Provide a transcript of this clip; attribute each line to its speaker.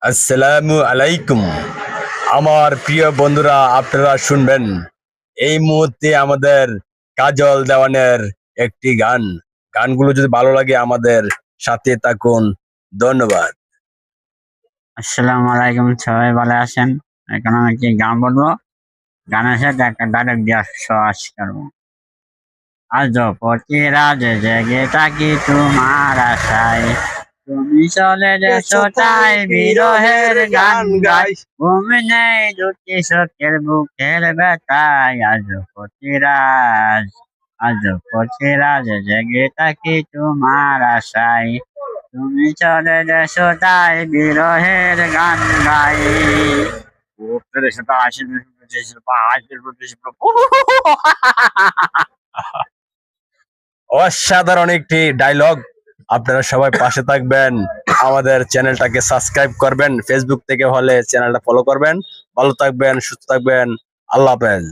Speaker 1: আসসালামু আলাইকুম। আমার প্রিয় বন্ধুরা, আপনারা শুনবেন এই মুহূর্তে আমাদের কাজল দেওয়ানের একটি গান। গানগুলো যদি ভালো লাগে আমাদের সাথে থাকুন। ধন্যবাদ।
Speaker 2: আসসালামু আলাইকুম, সবাই ভালো আছেন? এখন আমি একটি গান বলবো, গানের সাথে একটা ডায়লগ দিয়ে সহজ করবো। আজ প্রতি রাজে জেগে থাকি তোমার আশায়, তুমি চলে গেছো তাই বিরহের গান গাই। ঘুম নেই দুটি চোখের বুকের ব্যথায়, আজ প্রতি রাজে জেগে থাকি তোমার আশায়, তুমি চলে গেছো তাই বিরহের গান গাই।
Speaker 1: অসাধারণ একটি ডায়লগ। আপনারা সবাই পাশে থাকবেন, আমাদের চ্যানেলটাকে সাবস্ক্রাইব করবেন, ফেসবুক থেকে হলে চ্যানেলটা ফলো করবেন। ভালো থাকবেন, সুস্থ থাকবেন। আল্লাহ হাফেজ।